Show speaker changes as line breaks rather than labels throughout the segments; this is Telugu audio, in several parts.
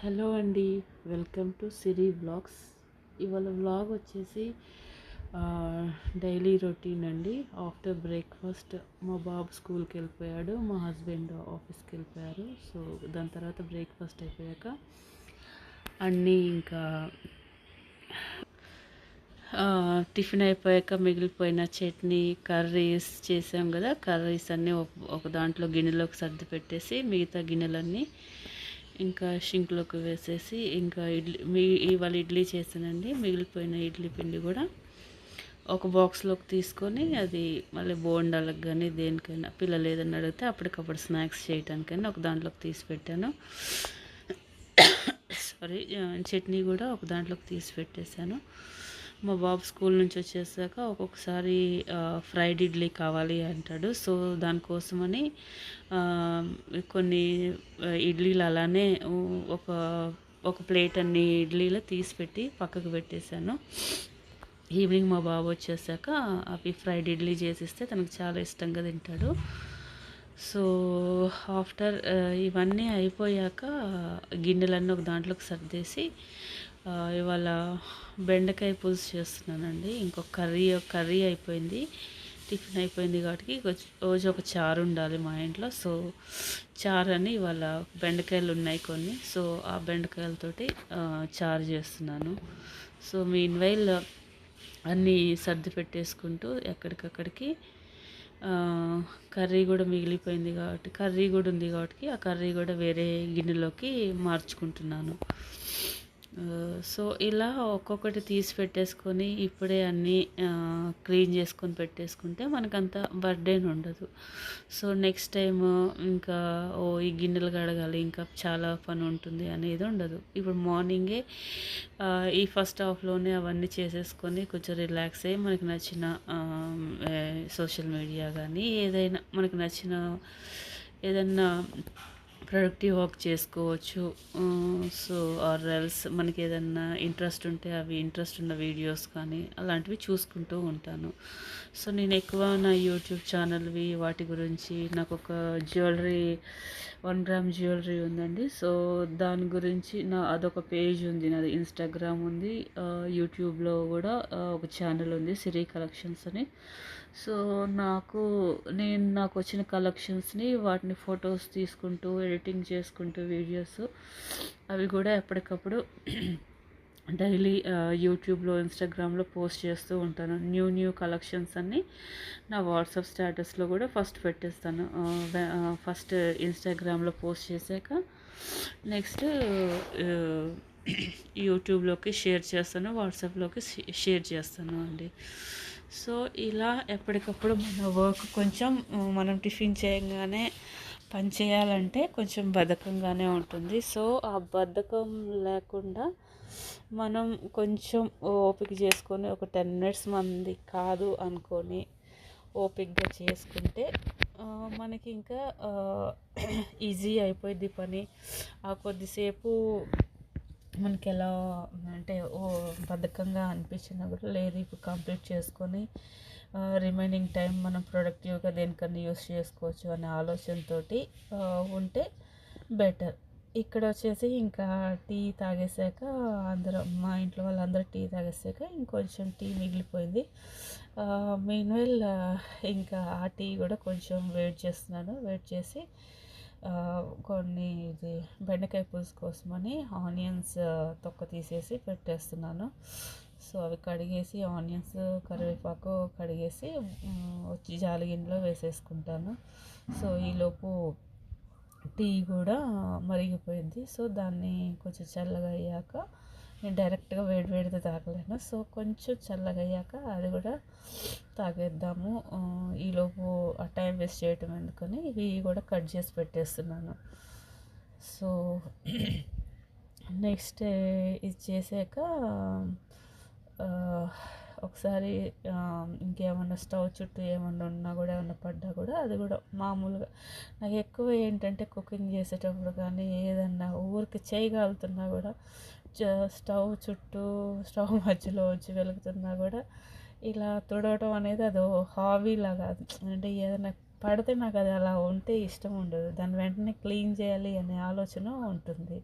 హలో అండి, వెల్కమ్ టు సిరి వ్లాగ్స్. ఇవాళ వ్లాగ్ వచ్చేసి డైలీ రొటీన్ అండి. ఆఫ్టర్ బ్రేక్ఫాస్ట్ మా బాబు స్కూల్కి వెళ్ళిపోయాడు, మా హస్బెండ్ ఆఫీస్కి వెళ్ళిపోయారు. సో దాని తర్వాత బ్రేక్ఫాస్ట్ అయిపోయాక అన్నీ ఇంకా టిఫిన్ అయిపోయాక మిగిలిపోయిన చట్నీ కర్రీస్ చేసాం కదా. కర్రీస్ అన్నీ ఒక దాంట్లో గిన్నెలోకి సర్ది పెట్టేసి మిగతా గిన్నెలన్నీ ఇంకా షింక్లోకి వేసేసి ఇంకా ఇవాళ ఇడ్లీ చేశానండి. మిగిలిపోయిన ఇడ్లీ పిండి కూడా ఒక బాక్స్లోకి తీసుకొని అది మళ్ళీ బోండాలకు కానీ దేనికైనా పిల్లలు ఏదైనా అడిగితే అప్పటికప్పుడు స్నాక్స్ చేయడానికైనా ఒక దాంట్లోకి తీసి పెట్టాను. సారీ, చట్నీ కూడా ఒక దాంట్లోకి తీసి పెట్టేశాను. మా బాబు స్కూల్ నుంచి వచ్చేసాక ఒక్కొక్కసారి ఫ్రైడ్ ఇడ్లీ కావాలి అంటాడు. సో దానికోసమని కొన్ని ఇడ్లీలు అలానే ఒక ఒక ప్లేట్ అన్ని ఇడ్లీలు తీసిపెట్టి పక్కకు పెట్టేశాను. ఈవినింగ్ మా బాబు వచ్చేసాక అవి ఫ్రైడ్ ఇడ్లీ చేసిస్తే తనకు చాలా ఇష్టంగా తింటాడు. సో ఆఫ్టర్ ఇవన్నీ అయిపోయాక గిన్నెలన్నీ ఒక దాంట్లోకి సర్దేసి ఇవాళ బెండకాయ పులుసు చేస్తున్నానండి. ఇంకొక కర్రీ అయిపోయింది, టిఫిన్ అయిపోయింది కాబట్టి రోజు ఒక చారు ఉండాలి మా ఇంట్లో. సో చారు అని ఇవాళ బెండకాయలు ఉన్నాయి కొన్ని, సో ఆ బెండకాయలతోటి చారు చేస్తున్నాను. సో మీన్వైల్ అన్నీ సర్ది పెట్టేసుకుంటూ ఎక్కడికక్కడికి కర్రీ కూడా మిగిలిపోయింది కాబట్టి కర్రీ కూడా ఉంది కాబట్టి ఆ కర్రీ కూడా వేరే గిన్నెలోకి మార్చుకుంటున్నాను. సో ఇలా ఒక్కొక్కటి తీసి పెట్టేసుకొని ఇప్పుడే అన్నీ క్లీన్ చేసుకొని పెట్టేసుకుంటే మనకంత బర్డెన్ ఉండదు. సో నెక్స్ట్ టైం ఇంకా ఈ గిన్నెలు కడగాలి, ఇంకా చాలా పని ఉంటుంది అనేది ఉండదు. ఇప్పుడు మార్నింగే ఈ ఫస్ట్ హాఫ్లోనే అవన్నీ చేసేసుకొని కొంచెం రిలాక్స్ అయ్యి మనకి నచ్చిన సోషల్ మీడియా కానీ ఏదైనా మనకు నచ్చిన ఏదన్నా ప్రొడక్టివ్ వర్క్ చేసుకోవచ్చు. సో ఆర్ ఎల్స్ మనకి ఏదన్నా ఇంట్రెస్ట్ ఉంటే అవి ఇంట్రెస్ట్ ఉన్న వీడియోస్ కానీ అలాంటివి చూసుకుంటూ ఉంటాను. సో నేను ఎక్కువ నా యూట్యూబ్ ఛానల్వి వాటి గురించి నాకు ఒక జ్యువెలరీ 1 గ్రామ్ జ్యువెలరీ ఉందండి. సో దాని గురించి అదొక పేజ్ ఉంది, నాది ఇన్స్టాగ్రామ్ ఉంది, యూట్యూబ్లో కూడా ఒక ఛానల్ ఉంది సిరి కలెక్షన్స్ అని. సో నాకు వచ్చిన కలెక్షన్స్ని వాటిని ఫొటోస్ తీసుకుంటూ ఎడిటింగ్ చేసుకుంటూ వీడియోస్ అవి కూడా ఎప్పటికప్పుడు డైలీ యూట్యూబ్లో ఇన్స్టాగ్రామ్లో పోస్ట్ చేస్తూ ఉంటాను. న్యూ కలెక్షన్స్ అన్నీ నా వాట్సాప్ స్టేటస్లో కూడా ఫస్ట్ పెట్టేస్తాను. ఫస్ట్ ఇన్స్టాగ్రామ్లో పోస్ట్ చేశాక నెక్స్ట్ యూట్యూబ్లోకి షేర్ చేస్తాను, వాట్సాప్లోకి షేర్ చేస్తాను అండి. సో ఇలా ఎప్పటికప్పుడు మన వర్క్ కొంచెం మనం టిఫిన్ చేయగానే పని చేయాలంటే కొంచెం బద్ధకంగానే ఉంటుంది. సో ఆ బద్ధకం లేకుండా మనం కొంచెం ఓపిక చేసుకొని ఒక 10 మినిట్స్ మంది కాదు అనుకొని ఓపికగా చేసుకుంటే మనకి ఇంకా ఈజీ అయిపోయింది పని. ఆ కొద్దిసేపు మనకి ఎలా అంటే బద్ధకంగా అనిపించినా కూడా లేదు ఇప్పుడు కంప్లీట్ చేసుకొని రిమైనింగ్ టైం మనం ప్రొడక్టివ్గా దేనికన్నా యూస్ చేసుకోవచ్చు అనే ఆలోచనతోటి ఉంటే బెటర్. ఇక్కడ వచ్చేసి ఇంకా టీ తాగేసాక మా ఇంట్లో వాళ్ళందరూ టీ తాగేసాక ఇంకొంచెం టీ మిగిలిపోయింది. మీన్వైల్ ఇంకా ఆ టీ కూడా కొంచెం వెయిట్ చేసి కొన్ని ఇది బెండకాయ పులుసు కోసమని ఆనియన్స్ తొక్క తీసేసి పెట్టేస్తున్నాను. సో అవి కడిగేసి ఆనియన్స్ కరివేపాకు కడిగేసి వచ్చి జాలిగిన్నెలో వేసేసుకుంటాను. సో ఈలోపు టీ కూడా మరిగిపోయింది. సో దాన్ని కొంచెం చల్లగా అయ్యాక నేను డైరెక్ట్గా వేడితో తాగలేను. సో కొంచెం చల్లగా అయ్యాక అది కూడా తాగేద్దాము, ఈలోపు ఆ టైం వేస్ట్ చేయటం ఎందుకని ఇవి కూడా కట్ చేసి పెట్టేస్తున్నాను. సో నెక్స్ట్ ఇది చేసాక ఒకసారి ఇంకేమన్నా స్టవ్ చుట్టూ ఏమన్నా ఉన్నా కూడా ఏమన్నా పడ్డా కూడా అది కూడా మామూలుగా నాకు ఎక్కువ ఏంటంటే కుకింగ్ చేసేటప్పుడు కానీ ఏదన్నా ఊరికి చేయగలుగుతున్నా కూడా స్టవ్ మధ్యలో వచ్చి వెలుగుతున్నా కూడా ఇలా తుడవటం అనేది అదో హాబీలాగా, అంటే ఏదైనా పడితే నాకు అది అలా ఉంటే ఇష్టం ఉండదు, దాన్ని వెంటనే క్లీన్ చేయాలి అనే ఆలోచన ఉంటుంది.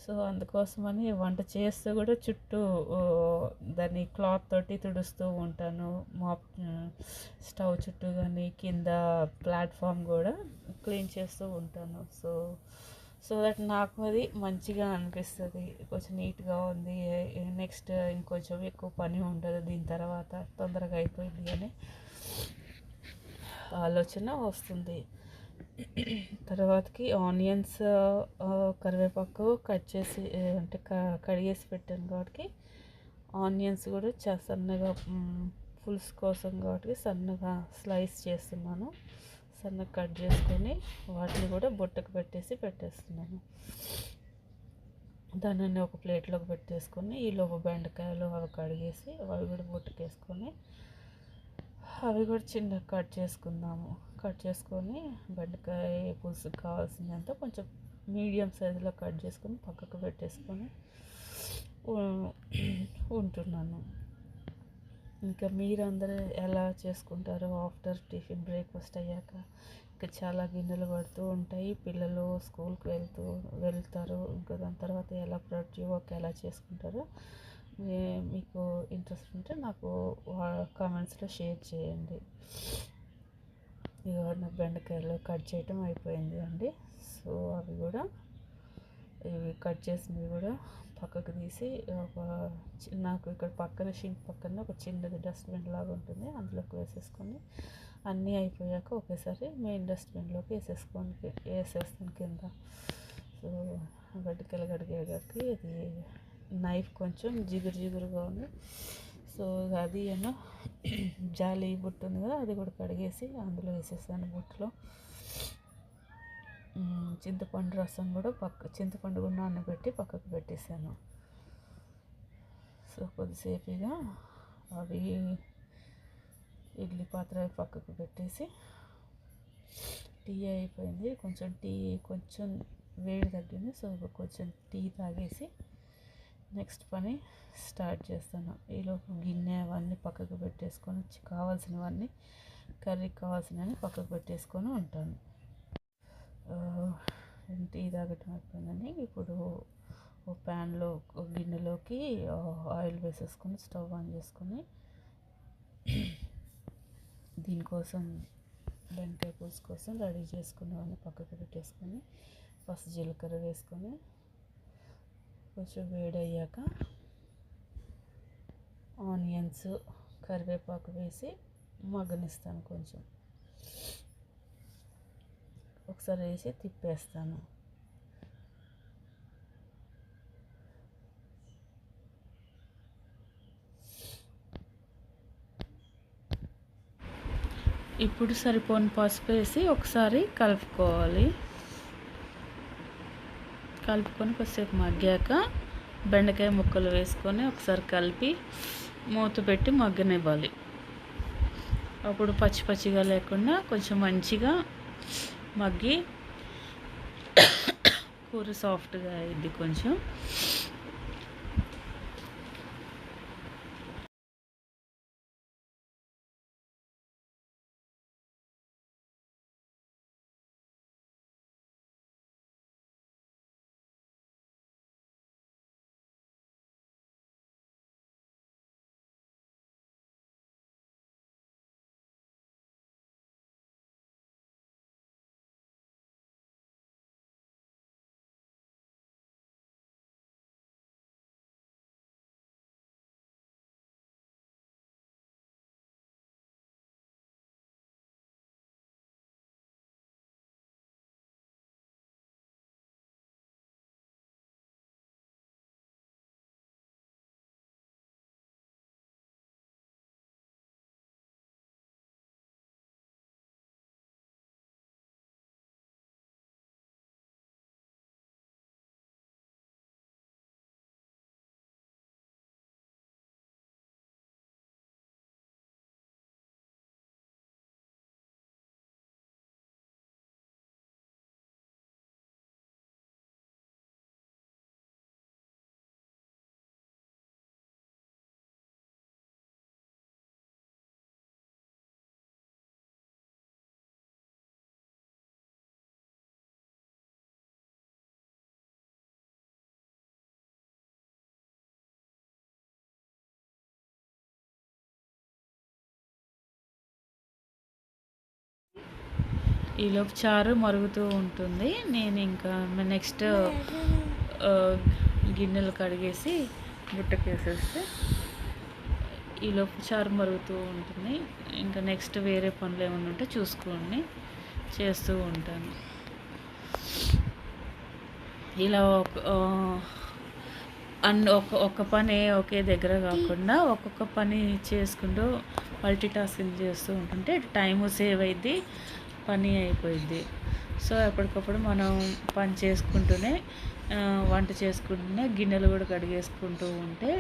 సో అందుకోసమని వంట చేస్తూ కూడా చుట్టూ ఓ, దాన్ని క్లాత్ తోటి తుడుస్తూ ఉంటాను. మాప్ స్టవ్ చుట్టూ కానీ కింద ప్లాట్ఫామ్ కూడా క్లీన్ చేస్తూ ఉంటాను. సో దట్ నాకు అది మంచిగా అనిపిస్తుంది, కొంచెం నీట్గా ఉంది. నెక్స్ట్ ఇంకొంచెం ఎక్కువ పని ఉండదు, దీని తర్వాత తొందరగా అయిపోయింది అని ఆలోచన వస్తుంది. తర్వాతకి ఆనియన్స్, కరివేపాకు కట్ చేసి అంటే కడిగేసి పెట్టాను కాబట్టి ఆనియన్స్ కూడా సన్నగా, పులుసు కోసం కాబట్టి సన్నగా స్లైస్ చేస్తున్నాను. సన్నగా కట్ చేసుకొని వాటిని కూడా బుట్టకు పెట్టేస్తున్నాను. దానిని ఒక ప్లేట్లోకి పెట్టేసుకొని ఈలోపు బెండకాయలు అవి కడిగేసి అవి కూడా బుట్టకేసుకొని అవి కూడా చిన్నగా కట్ చేసుకొని బెండకాయ పులుసుకు కావాల్సినంత కొంచెం మీడియం సైజులో కట్ చేసుకొని పక్కకు పెట్టేసుకొని ఉంటున్నాను. ఇంకా మీరందరూ ఎలా చేసుకుంటారో ఆఫ్టర్ టిఫిన్ బ్రేక్ఫాస్ట్ అయ్యాక ఇంకా చాలా గిన్నెలు పడుతూ ఉంటాయి, పిల్లలు స్కూల్కి వెళ్తారు. ఇంకా దాని తర్వాత ఎలా ప్రొడక్టివ్ వర్క్ ఎలా చేసుకుంటారో మీకు ఇంట్రెస్ట్ ఉంటే నాకు కామెంట్స్లో షేర్ చేయండి. ఇక నా బెండకాయలు కట్ చేయటం అయిపోయింది అండి. సో అవి కూడా ఇవి కట్ చేసినవి కూడా పక్కకు తీసి నాకు ఇక్కడ షింక్ పక్కన ఒక చిన్నది డస్ట్బిన్ లాగా ఉంటుంది, అందులోకి వేసేసుకొని అన్నీ అయిపోయాక ఒకేసారి మెయిన్ డస్ట్బిన్లోకి వేసేస్తాను కింద. సో బెండకాయలు కడిగేటప్పటికి ఇది నైఫ్ కొంచెం జిగురుగా ఉంది. సో అది ఏమో జాలి బుట్ట ఉంది కదా, అది కూడా కడిగేసి అందులో వేసేసాను బుట్టలో. చింతపండు రసం కూడా చింతపండు కూడా నానబెట్టి పక్కకు పెట్టేశాను. సో కొద్దిసేపుగా అవి ఇడ్లీ పాత్ర పక్కకు పెట్టేసి టీ అయిపోయింది, కొంచెం వేడి తగ్గింది. సో కొంచెం టీ తాగేసి నెక్స్ట్ పని స్టార్ట్ చేస్తాను. ఈలోపు గిన్నె అవన్నీ పక్కకు పెట్టేసుకొని కావాల్సినవన్నీ కర్రీకి కావాల్సినవన్నీ పక్కకు పెట్టేసుకొని ఉంటాను. టీ తాగటం అయిపోయిందని ఇప్పుడు ఒక ప్యాన్లో ఒక గిన్నెలోకి ఆయిల్ వేసేసుకొని స్టవ్ ఆన్ చేసుకొని దీనికోసం బెండకాయ పులుసు కోసం రెడీ చేసుకున్నవన్నీ పక్కకు పెట్టేసుకొని ఫస్ట్ జీలకర్ర వేసుకొని కొంచెం వేడయ్యాక ఆనియన్స్ కరివేపాకు వేసి మగ్గనిస్తాను. కొంచెం ఒకసారి వేసి తిప్పేస్తాను. ఇప్పుడు సరిపోని పసుపు వేసి ఒకసారి కలుపుకొని కొద్దిసేపు మగ్గాక బెండకాయ ముక్కలు వేసుకొని ఒకసారి కలిపి మూత పెట్టి మగ్గనివ్వాలి. అప్పుడు పచ్చిగా లేకుండా కొంచెం మంచిగా మగ్గి కూర సాఫ్ట్గా అయింది కొంచెం. ఈలోపు చారు మరుగుతూ ఉంటుంది. నేను ఇంకా నెక్స్ట్ గిన్నెలు కడిగేసి బుట్టకేసేస్తే ఈలోపు చారు మరుగుతూ ఉంటుంది. ఇంకా నెక్స్ట్ వేరే పనులు ఏమైనా ఉంటే చూసుకోండి, చేస్తూ ఉంటాను. ఇలా ఒక పని ఒకే దగ్గర కాకుండా ఒక్కొక్క పని చేసుకుంటూ మల్టీ టాస్కింగ్ చేస్తూ ఉంటుంటే టైము సేవ్ అయింది, పని అయిపోయింది. సో ఎప్పటికప్పుడు మనం పని చేసుకుంటూనే వంట చేసుకుంటూనే గిన్నెలు కూడా కడిగేసుకుంటూ ఉంటే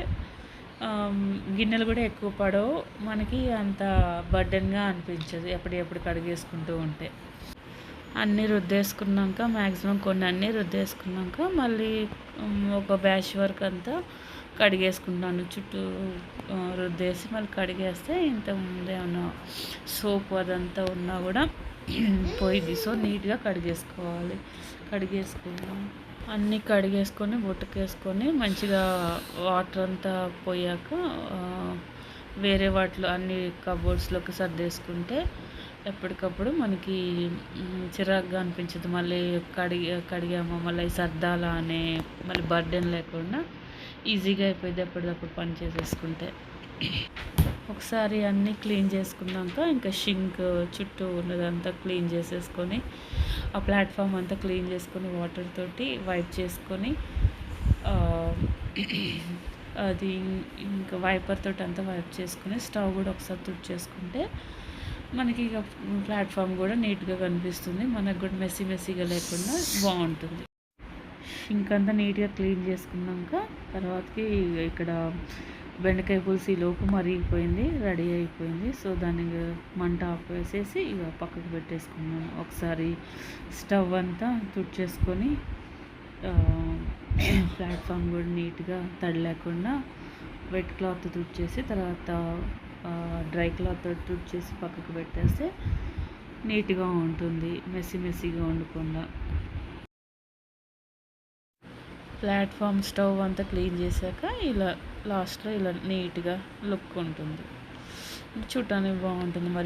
గిన్నెలు కూడా ఎక్కువ పడవు, మనకి అంత బర్డెన్గా అనిపించదు ఎప్పుడు కడిగేసుకుంటూ ఉంటే. అన్నీ రుద్దేసుకున్నాక మ్యాక్సిమం కొన్ని అన్నీ రుద్దేసుకున్నాక మళ్ళీ ఒక బ్యాచ్ వరకు అంతా కడిగేసుకుంటాను. చుట్టూ రుద్దేసి మళ్ళీ కడిగేస్తే ఇంతకుముందు ఏమన్నా సోపు అదంతా ఉన్నా కూడా పోయిద్ది. సో నీట్గా కడిగేసుకున్నాం. అన్నీ కడిగేసుకొని బుట్టకేసుకొని మంచిగా వాటర్ అంతా పోయాక వేరే వాటిలో అన్ని కబోర్డ్స్లోకి సర్దేసుకుంటే ఎప్పటికప్పుడు మనకి చిరాకుగా అనిపించదు. మళ్ళీ కడిగామో మళ్ళీ సర్దాలా అనే మళ్ళీ బర్డెన్ లేకుండా ఈజీగా అయిపోయింది ఎప్పటికప్పుడు పని చేసేసుకుంటే. ఒకసారి అన్నీ క్లీన్ చేసుకున్నాక ఇంకా షింక్ చుట్టూ ఉన్నదంతా క్లీన్ చేసేసుకొని ఆ ప్లాట్ఫామ్ అంతా క్లీన్ చేసుకొని వాటర్ తోటి వైప్ చేసుకొని అది ఇంకా వైపర్ తోటి అంతా వైప్ చేసుకుని స్టవ్ కూడా ఒకసారి తుడిచేసుకుంటే మనకి ఇక ప్లాట్ఫామ్ కూడా నీట్గా కనిపిస్తుంది. మనకు కూడా మెస్సీగా లేకుండా బాగుంటుంది. ఇంకంతా నీట్గా క్లీన్ చేసుకున్నాక తర్వాతకి ఇక్కడ బెండకాయ పులుసు ఈలోపు మరిగిపోయింది, రెడీ అయిపోయింది. సో దాన్ని మంట ఆఫ్ వేసేసి ఇక పక్కకు పెట్టేసుకున్నాను. ఒకసారి స్టవ్ అంతా తుడిచేసుకొని ప్లాట్ఫామ్ కూడా నీట్గా తడి లేకుండా వెట్ క్లాత్ తుడిచేసి తర్వాత డ్రై క్లాత్ తుడిచేసి పక్కకు పెట్టేస్తే నీట్గా ఉంటుంది, మెస్సీగా ఉండకుండా. ప్లాట్ఫామ్ స్టవ్ అంతా క్లీన్ చేశాక ఇలా లాస్ట్లో ఇలా నీట్గా లుక్ ఉంటుంది, చూడటానికి బాగుంటుంది. మరి